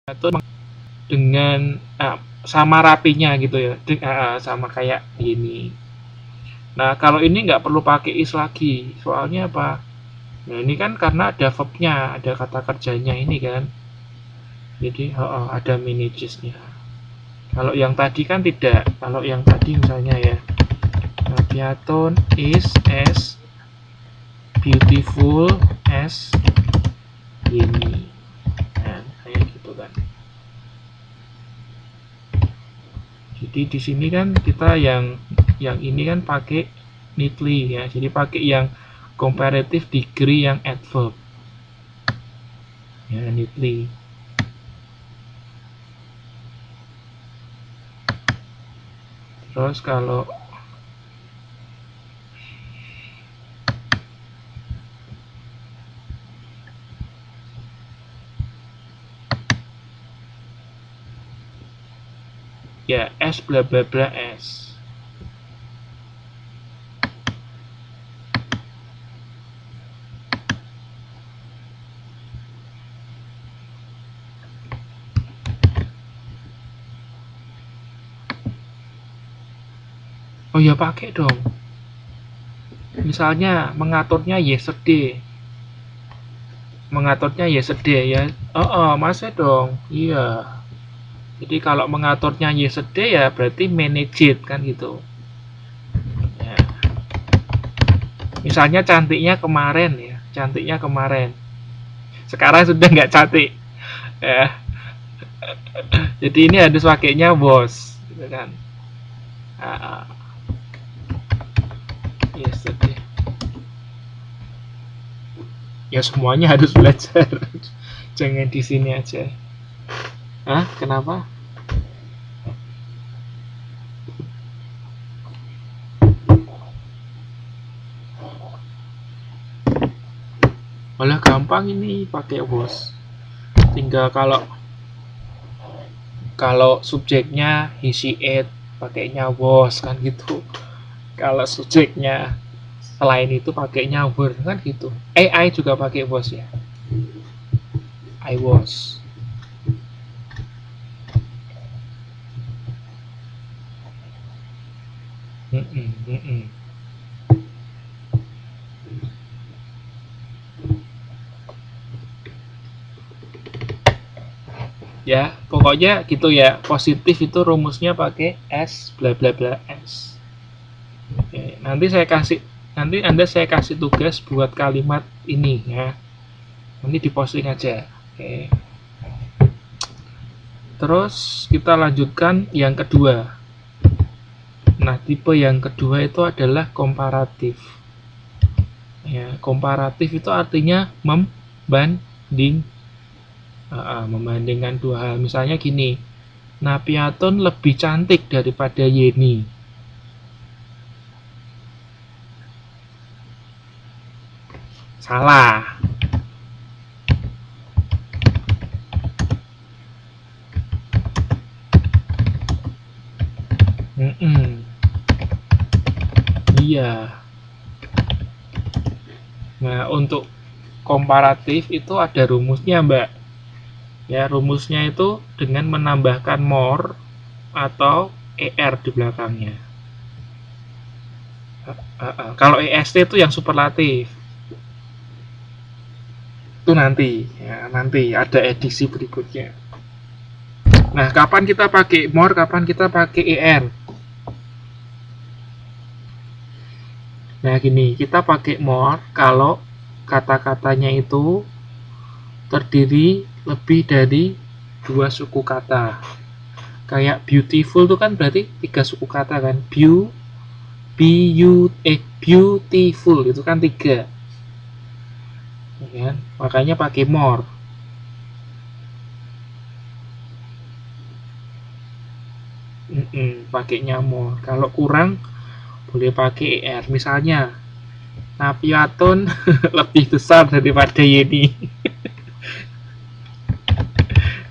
Napiaton dengan sama rapinya gitu ya, sama kayak ini. Nah kalau ini nggak perlu pakai is lagi, soalnya apa? Nah ini kan karena ada verbnya, ada kata kerjanya ini kan, jadi ada managesnya. Kalau yang tadi kan tidak. Kalau yang tadi misalnya ya, Napiaton is as beautiful as ini, nah, kayak gitu kan. Jadi di sini kan kita yang ini kan pakai neatly ya, jadi pakai yang comparative degree yang adverb ya, neatly. Terus kalau ya as bla bla bla as. Oh ya pakai dong. Misalnya mengaturnya yesterday. Mengaturnya yesterday ya. Masih dong. Iya. Jadi kalau mengaturnya yesterday ya berarti manage it kan gitu. Ya. Misalnya cantiknya kemarin ya. Cantiknya kemarin. Sekarang sudah nggak cantik. Ya. Jadi ini harus pakainya was, gitu kan. Yesterday. Ya semuanya harus belajar. Jangan di sini aja. Hah? Kenapa? Malah gampang ini pakai was. Tinggal kalau kalau subjeknya he she it pakainya was kan gitu. Kalau subjeknya selain itu pakainya were kan gitu. I juga pakai was ya. I was. Mm-mm, mm-mm. Ya pokoknya gitu ya, positif itu rumusnya pakai s bla bla bla s. Oke, nanti anda saya kasih tugas buat kalimat ini ya, nanti diposting aja. Oke, terus kita lanjutkan yang kedua. Nah tipe yang kedua itu adalah komparatif ya. Komparatif itu artinya membandingkan dua hal. Misalnya gini, Napiaton lebih cantik daripada Yeni. Salah. Mm-mm. Iya. Nah untuk komparatif itu ada rumusnya Mbak. Ya rumusnya itu dengan menambahkan more atau er di belakangnya. Kalau est itu yang superlatif. Itu nanti ya, nanti ada edisi berikutnya. Nah kapan kita pakai more, kapan kita pakai er? Nah gini, kita pakai more kalau kata-katanya itu terdiri lebih dari dua suku kata. Kayak beautiful itu kan berarti tiga suku kata kan. Beautiful itu kan tiga. Ya, makanya pakai more. Pakainya more. Kalau kurang boleh pakai er. Misalnya Napiaton lebih besar daripada Yeni.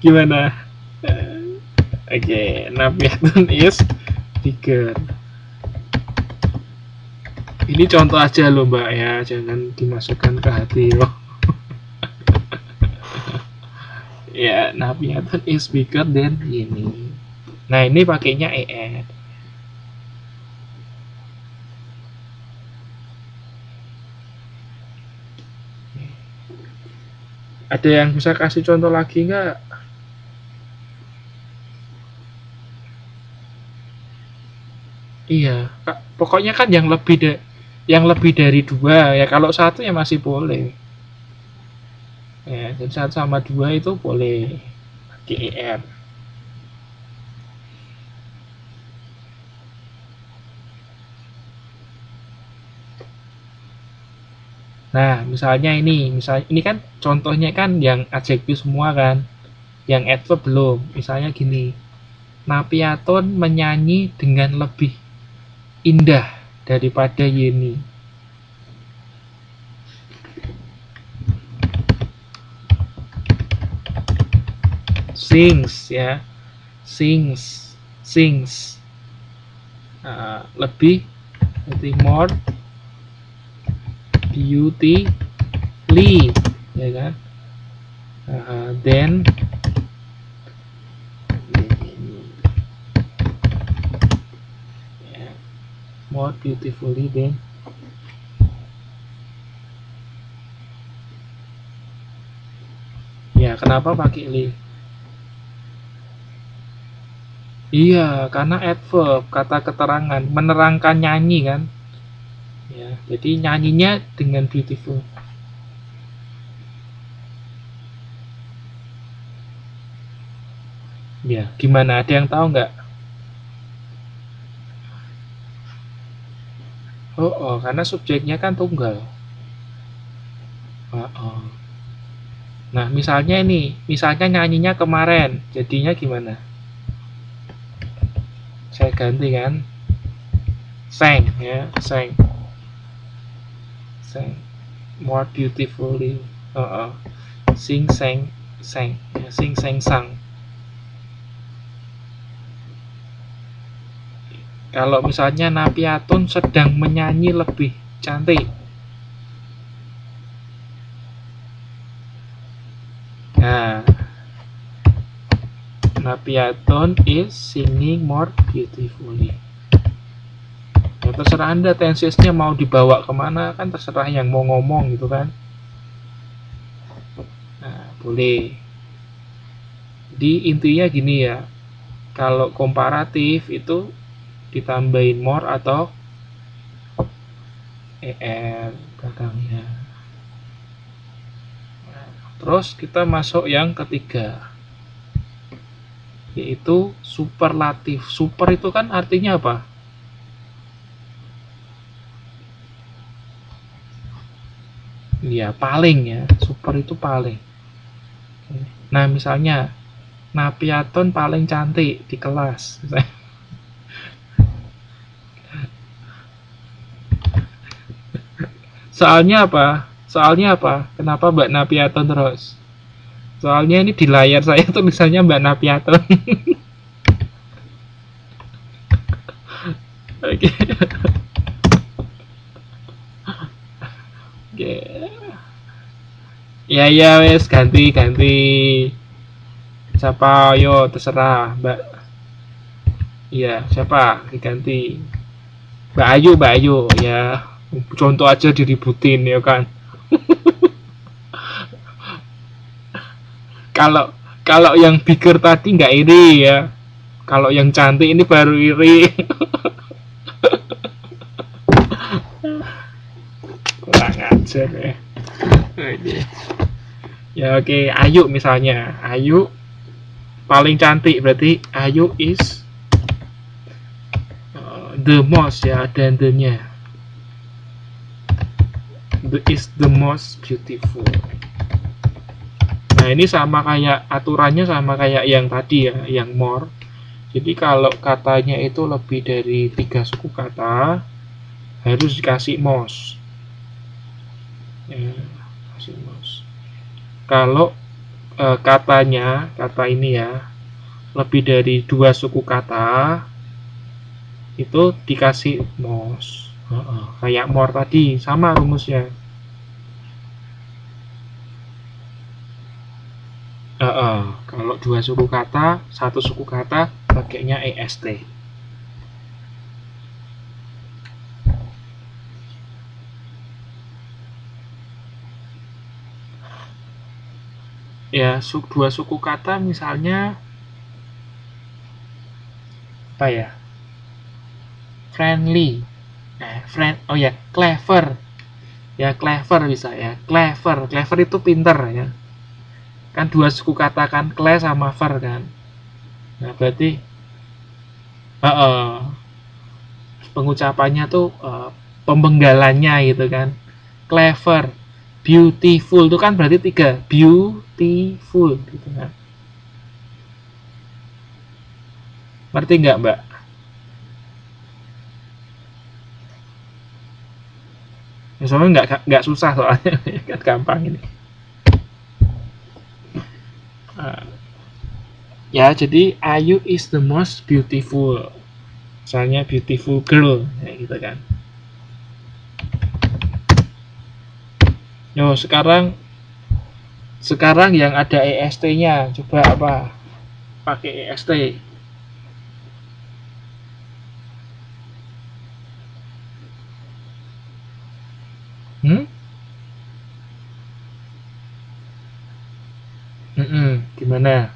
Gimana? Oke, Napiaton is bigger. Ini contoh aja loh Mbak ya, jangan dimasukkan ke hati loh. Ya, Napiaton is bigger than ini. Nah, ini pakainya ER. Ada yang bisa kasih contoh lagi nggak? Iya, pokoknya kan yang lebih dari dua ya. Kalau satu ya masih boleh. Ya, dan satu sama dua itu boleh pakai ER. Nah, misalnya ini kan contohnya kan yang adjektif semua kan, yang adverb belum. Misalnya gini, Napiaton menyanyi dengan lebih indah daripada Yeni. Sings ya, sings, lebih, lebih more beautifully, ya kan? Then more beautifully than. Ya, kenapa pakai li? Iya, karena adverb, kata keterangan, menerangkan nyanyi kan. Ya, jadi nyanyinya dengan beautiful. Ya, gimana? Ada yang tahu nggak? Karena subjeknya kan tunggal. Oh. Nah, misalnya nyanyinya kemarin, jadinya gimana? Saya ganti kan, sang ya, sang more beautifully. Sing sang ya, sing sang. Kalau misalnya Napiaton sedang menyanyi lebih cantik. Nah, Napiaton is singing more beautifully. Ya, terserah Anda tensesnya mau dibawa kemana kan, terserah yang mau ngomong gitu kan. Nah, boleh. Di intinya gini ya, kalau komparatif itu ditambahin more atau er belakangnya. Nah, terus kita masuk yang ketiga, yaitu superlatif. Super itu kan artinya apa? Ya paling ya, super itu paling. Nah, misalnya Napiaton paling cantik di kelas. Soalnya apa? Kenapa Mbak Napiaton terus? Soalnya ini di layar saya tulisannya Mbak Napiaton. Oke. Oke. Ya wes, ganti. Siapa? Yo terserah Mbak. Iya, siapa? Diganti. Mbak Ayu ya. Contoh aja diributin ya kan. Kalau kalau yang bigger tadi nggak iri ya. Kalau yang cantik ini baru iri. Kurang ajar ya. Oke. Ya oke, Ayu misalnya. Ayu paling cantik, berarti Ayu is the most ya, dan the-nya. Is the most beautiful. Nah, ini sama kayak aturannya, sama kayak yang tadi ya, yang more. Jadi kalau katanya itu lebih dari 3 suku kata, harus dikasih most. Ya, kasih most. Kalau kata ini ya, lebih dari 2 suku kata, itu dikasih most. Kayak more tadi, sama rumusnya. Kalau dua suku kata, satu suku kata pakainya est. Ya, dua suku kata misalnya apa ya? Friendly. Oh ya, clever. Ya, clever bisa ya. Clever. Clever itu pinter ya. Kan dua suku kata kan, cle sama ver kan. Nah, berarti pengucapannya tuh pembenggalannya gitu kan. Clever. Beautiful itu kan berarti tiga. Beautiful gitu kan. Ngerti nggak, Mbak? Ya, soalnya nggak susah soalnya kan gampang ini. Uh, ya, jadi Ayu is the most beautiful. Misalnya beautiful girl, ya gitu kan. Yo, sekarang yang ada est-nya, coba apa? Pakai est. Hmm? Gimana?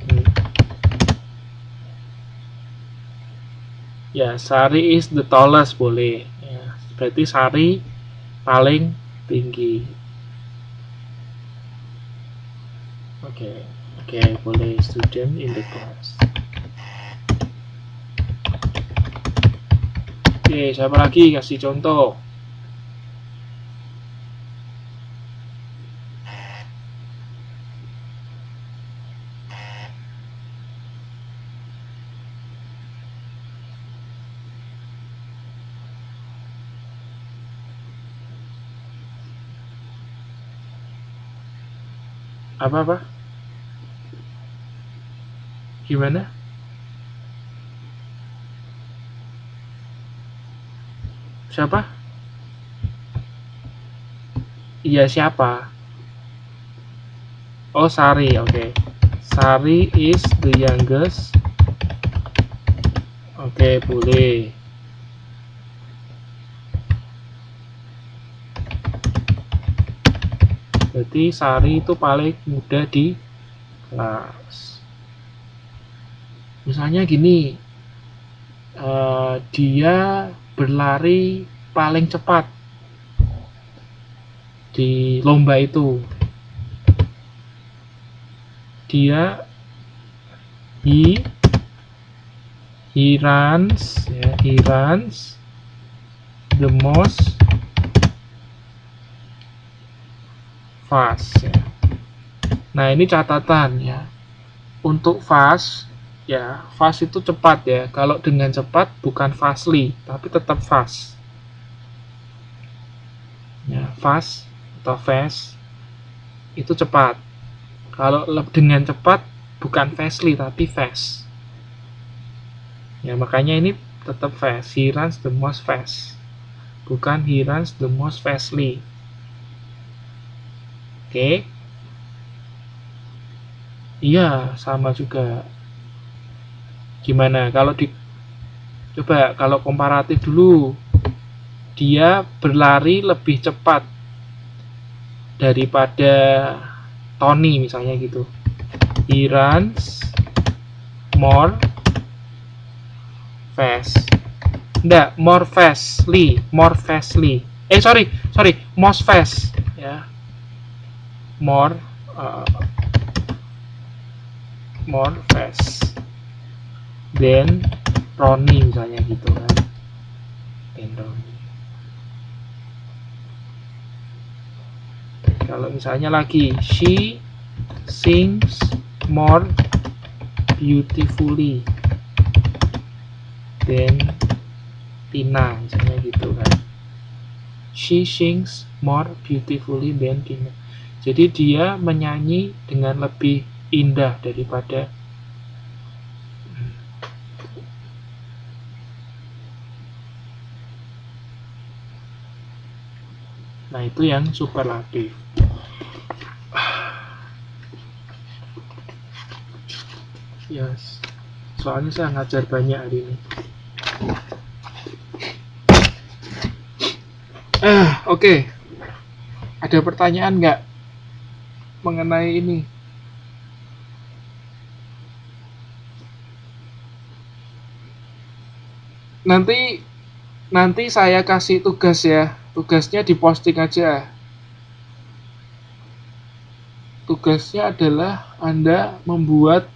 Hmm. Ya, Sari is the tallest boleh. Ya, berarti Sari paling tinggi. Oke, oke, boleh student in the class. Oke, siapa lagi kasih contoh? Apa? Gimana? Siapa? Iya, siapa? Oh, Sari, oke. Sari is the youngest. Oke, boleh. Berarti Sari itu paling muda di kelas. Misalnya gini, dia berlari paling cepat di lomba itu. Dia he runs the most fast ya. Nah, ini catatan ya. Untuk fast ya, fast itu cepat ya. Kalau dengan cepat bukan fastly, tapi tetap fast. Ya, fast atau fast itu cepat. Kalau dengan cepat bukan fastly tapi fast. Ya, makanya ini tetap fast. He runs the most fast. Bukan he runs the most fastly. Oke. Iya, sama juga. Gimana kalau coba kalau komparatif dulu. Dia berlari lebih cepat daripada Tony misalnya gitu. He runs more fast. Enggak, more fastly. Sorry, most fast ya. More fast than Ronnie misalnya gitu kan. Kalau misalnya lagi she sings more beautifully than Tina misalnya gitu kan. She sings more beautifully than Tina. Jadi dia menyanyi dengan lebih indah daripada. Nah, itu yang superlatif. Yes. Soalnya saya ngajar banyak hari ini. Oke. Ada pertanyaan nggak mengenai ini? Nanti nanti saya kasih tugas ya. Tugasnya diposting aja. Tugasnya adalah Anda membuat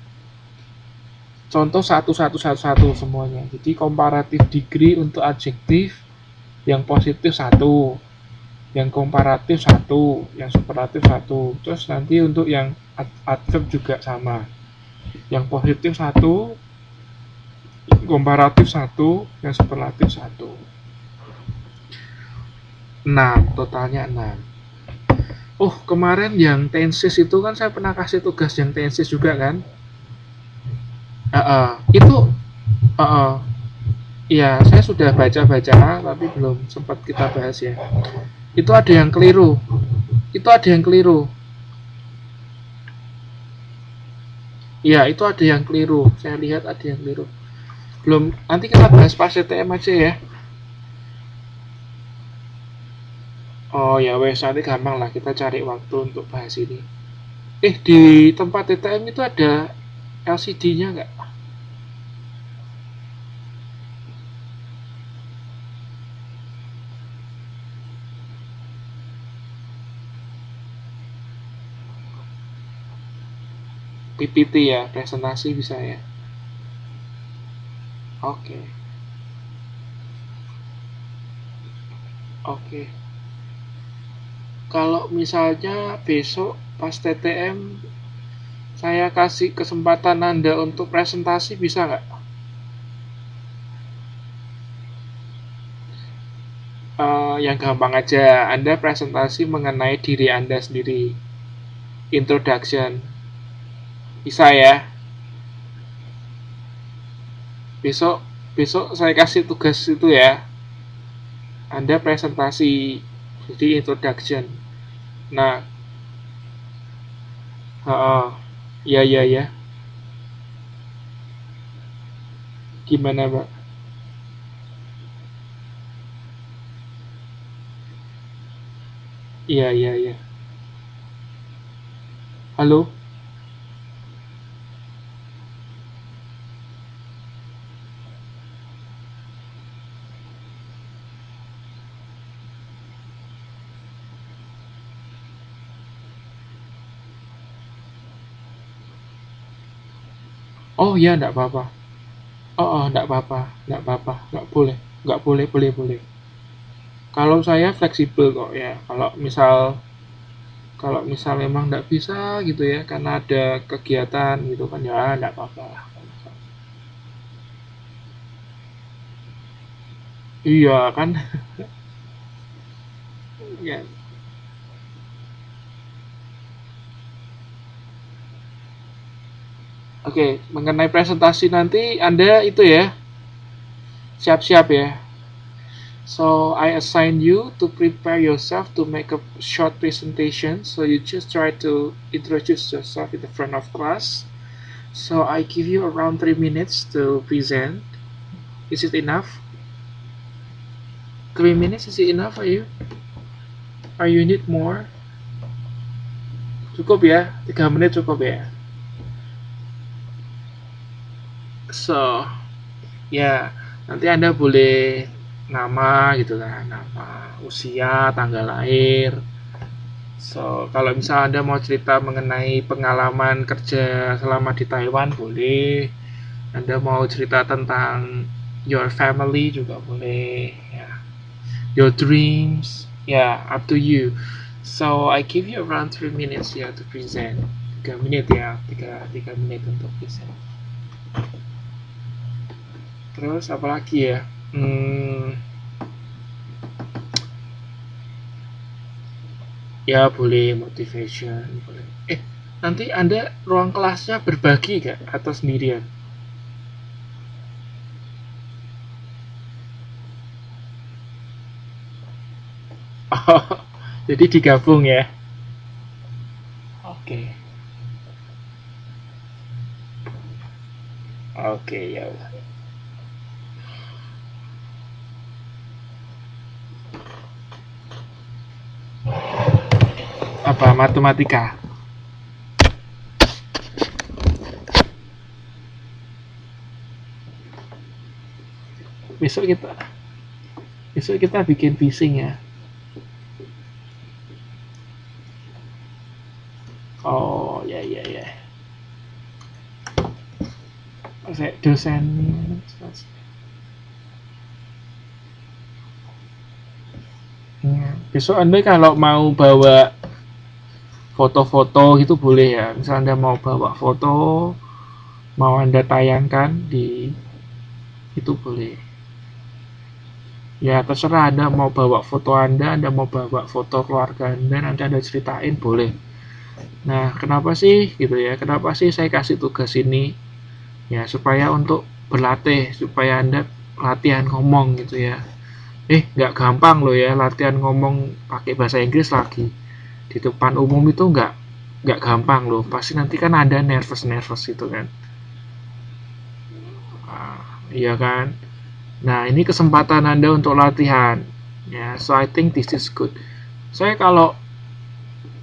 contoh satu semuanya. Jadi comparative degree untuk adjektif, yang positif satu, yang komparatif satu, yang superlatif satu. Terus nanti untuk yang adverb juga sama. Yang positif satu, komparatif satu, yang superlatif satu. 6, totalnya 6. Oh, kemarin yang tenses itu kan saya pernah kasih tugas yang tenses juga kan? Itu iya, saya sudah baca-baca tapi belum sempat kita bahas ya. Itu ada yang keliru. Itu ada yang keliru. Iya, itu ada yang keliru. Saya lihat ada yang keliru. Belum, nanti kita bahas pas CTM aja ya. Oh ya wes, nanti gampang lah kita cari waktu untuk bahas ini. Di tempat TTM itu ada LCD-nya nggak? PPT ya, presentasi bisa ya. Oke, oke. Kalau misalnya besok pas TTM saya kasih kesempatan Anda untuk presentasi, bisa nggak? Yang gampang aja, Anda presentasi mengenai diri Anda sendiri. Introduction. Bisa ya? Besok besok saya kasih tugas itu ya. Anda presentasi, jadi introduction. Nah, ya ya ya. Gimana, Mbak? Iya iya iya. Halo? Oh ya, enggak apa-apa. Enggak apa-apa, enggak apa-apa, enggak boleh, enggak boleh, boleh, boleh. Kalau saya fleksibel kok ya. Kalau misal memang enggak bisa gitu ya, karena ada kegiatan gitu kan ya, enggak apa-apa. Iya kan? Ya. Oke, mengenai presentasi nanti Anda itu ya, siap-siap ya. So I assign you to prepare yourself to make a short presentation. So you just try to introduce yourself in the front of class. So I give you around 3 minutes to present. Is it enough? 3 minutes is it enough for you? Or you need more? Cukup ya, 3 menit cukup ya. So ya, nanti Anda boleh nama gitu kan, nama, usia, tanggal lahir. So, kalau misal Anda mau cerita mengenai pengalaman kerja selama di Taiwan, boleh. Anda mau cerita tentang your family juga boleh. Ya. Your dreams, ya, up to you. So, I give you around 3 minutes ya to present. 3 menit ya, tiga menit untuk present. Terus apa lagi ya? Hmm, Ya boleh motivation, boleh. Nanti Anda ruang kelasnya berbagi nggak atau sendirian? Oh, jadi digabung ya. Oke. Oke, ya udah. Apa matematika? Besok kita besok kita bikin phishing ya. Oh, ya ya ya. Saya dosen. Besok Anda kalau mau bawa foto-foto gitu boleh ya. Misal Anda mau bawa foto, mau Anda tayangkan di itu boleh. Ya terserah Anda mau bawa foto Anda mau bawa foto keluarga Anda, nanti Anda ceritain boleh. Nah, kenapa sih gitu ya? Kenapa sih saya kasih tugas ini? Ya, supaya untuk berlatih, supaya Anda latihan ngomong gitu ya. Nggak gampang loh ya latihan ngomong pakai bahasa Inggris lagi. Di depan umum itu nggak gampang loh. Pasti nanti kan ada nervous gitu kan. Iya kan? Nah, ini kesempatan Anda untuk latihan. Ya, so I think this is good. Saya kalau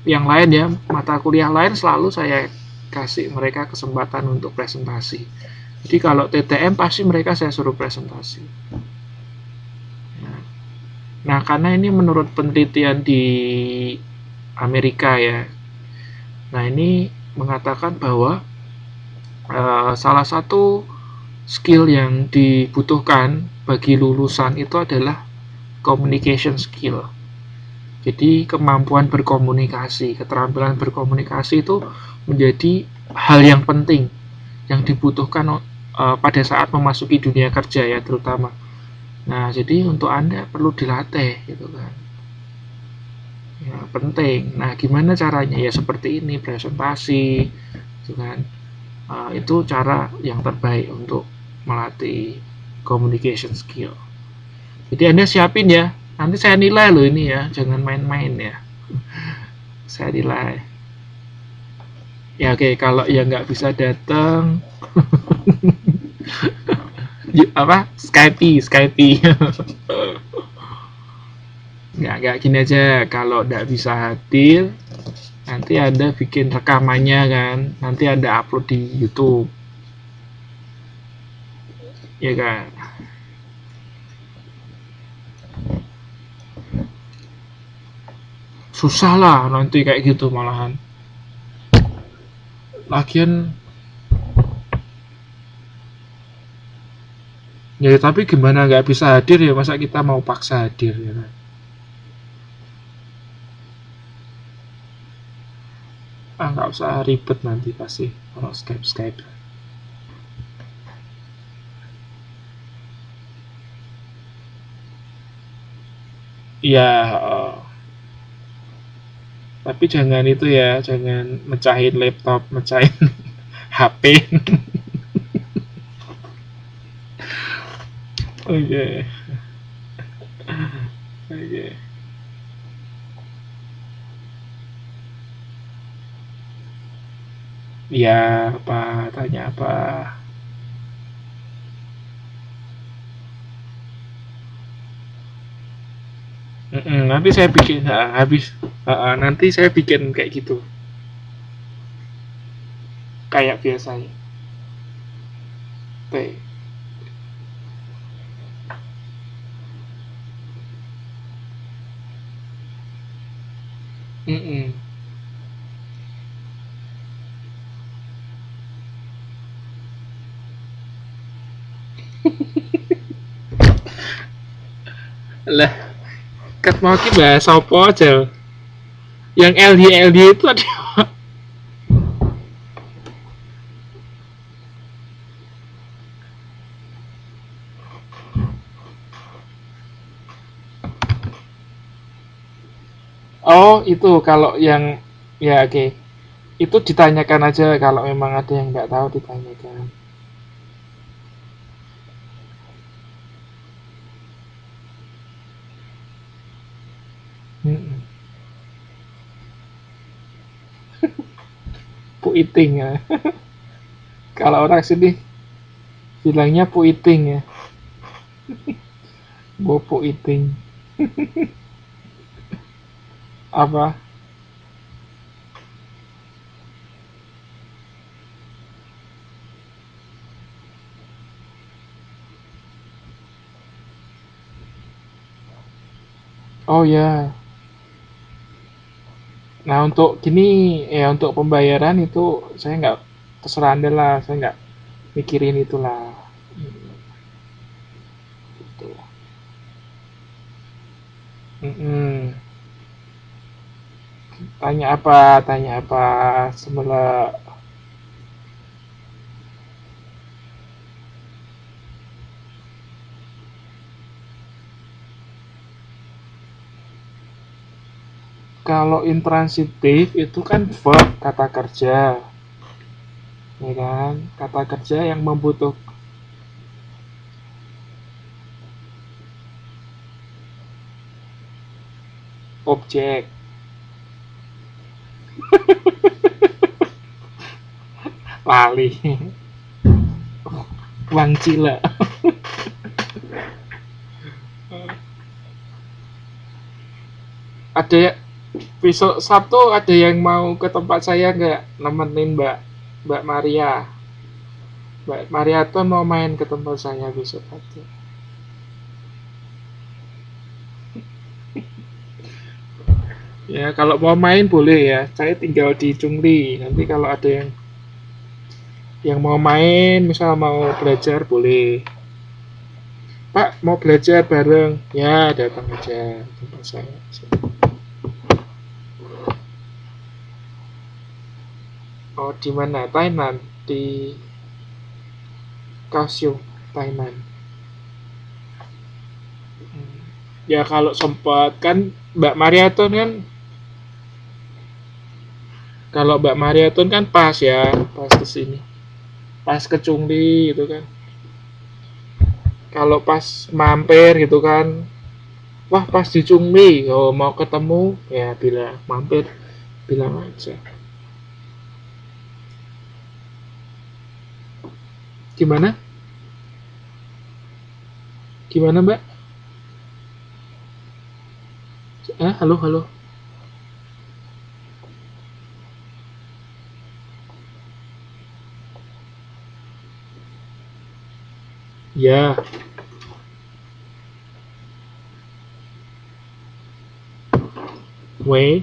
yang lain ya, mata kuliah lain selalu saya kasih mereka kesempatan untuk presentasi. Jadi kalau TTM pasti mereka saya suruh presentasi. Nah, karena ini menurut penelitian di Amerika ya. Nah, ini mengatakan bahwa salah satu skill yang dibutuhkan bagi lulusan itu adalah communication skill. Jadi kemampuan berkomunikasi, keterampilan berkomunikasi itu menjadi hal yang penting yang dibutuhkan pada saat memasuki dunia kerja ya terutama. Nah, jadi untuk Anda perlu dilatih gitu kan. Ya, penting. Nah, gimana caranya? Ya seperti ini, presentasi gitu kan. Itu cara yang terbaik untuk melatih communication skill. Jadi Anda siapin ya. Nanti saya nilai loh ini ya, jangan main-main ya. Saya nilai. Ya oke, kalau yang nggak bisa datang, apa? Skype. Nggak gini aja. Kalau nggak bisa hadir, nanti Anda bikin rekamannya kan. Nanti Anda upload di YouTube, ya kan? Susah lah nanti kayak gitu malahan. Lagian ya tapi gimana nggak bisa hadir ya masa kita mau paksa hadir ya kan? Nggak usah ribet nanti pasti kalau Skype. Ya, tapi jangan itu ya, jangan mecahin laptop, mecahin HP. Oke, oke. Ya, apa? Tanya apa? Nanti saya bikin habis nanti saya bikin kayak gitu, kayak biasanya. Oke. Mm-mm. Lah, kat mau ki bahas apa aja? Yang LD itu ada. Oh, itu kalau yang ya oke. Itu ditanyakan aja kalau memang ada yang nggak tahu ditanyakan. Mm-mm. Pu Iting ya. Kalau orang sini bilangnya Pu Iting ya. Bopo Iting. Apa? Oh ya. Nah untuk gini ya untuk pembayaran itu saya nggak terserah anda lah. Saya nggak mikirin itulah. Gitu. Mm-mm. Tanya apa? Tanya apa? Semula kalau intransitif itu kan verb kata kerja, ya kan? Kata kerja yang membutuhkan objek. Lali. Wang Cila. Ada ya, besok Sabtu ada yang mau ke tempat saya nggak nemenin Mbak Maria? Mbak Maria tuh mau main ke tempat saya besok aja. Ya kalau mau main boleh ya. Saya tinggal di Chungli. Nanti kalau ada yang mau main, misal mau belajar boleh. Pak mau belajar bareng, ya datang aja ke tempat saya. Oh di mana? Thailand, di Kaohsiung, Thailand. Ya kalau sempat kan Mbak Mariaton kan, kalau Mbak Mariaton kan pas ya, pas ke sini, pas ke Chungli gitu kan. Kalau pas mampir gitu kan, wah pas di Chungli, oh mau ketemu ya bilang mampir, bilang aja. Gimana? Gimana Mbak? Halo halo. Ya, Wei.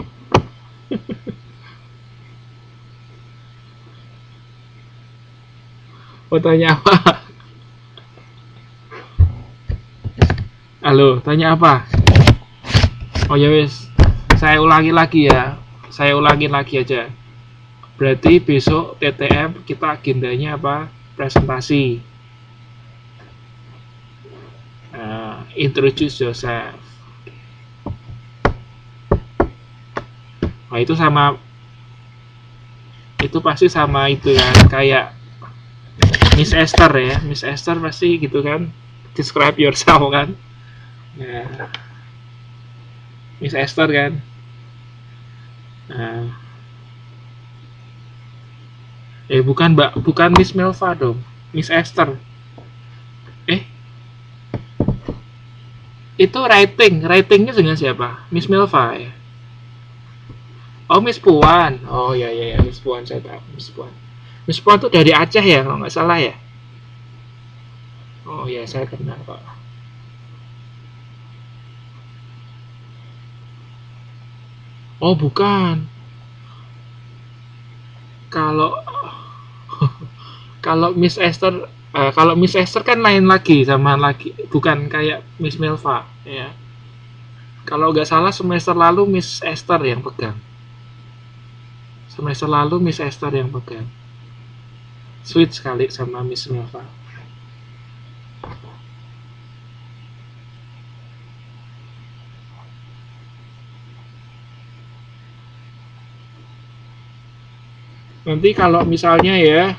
Mau tanya apa? Halo, tanya apa? Oh ya wes, saya ulangi lagi ya. Saya ulangi lagi aja. Berarti besok TTM kita agendanya apa? Presentasi. Introduce yourself. Nah itu sama, itu pasti sama itu kan, kayak Miss Esther ya. Miss Esther pasti gitu kan. Describe yourself kan. Ya, Miss Esther kan. Nah, bukan Mbak, bukan Miss Melva dong. Miss Esther. Eh, itu writingnya dengan siapa? Miss Melva ya. Oh Miss Puan. Oh ya ya ya Miss Puan saya tahu Miss Puan. Miss Puan tuh dari Aceh ya kalau nggak salah ya. Oh ya saya kenal kok. Oh bukan. Kalau kalau Miss Esther kalau Miss Esther kan lain lagi sama lagi bukan kayak Miss Melva ya. Kalau nggak salah semester lalu Miss Esther yang pegang. Semester lalu Miss Esther yang pegang. Sweet sekali sama Miss Melva. Nanti kalau misalnya ya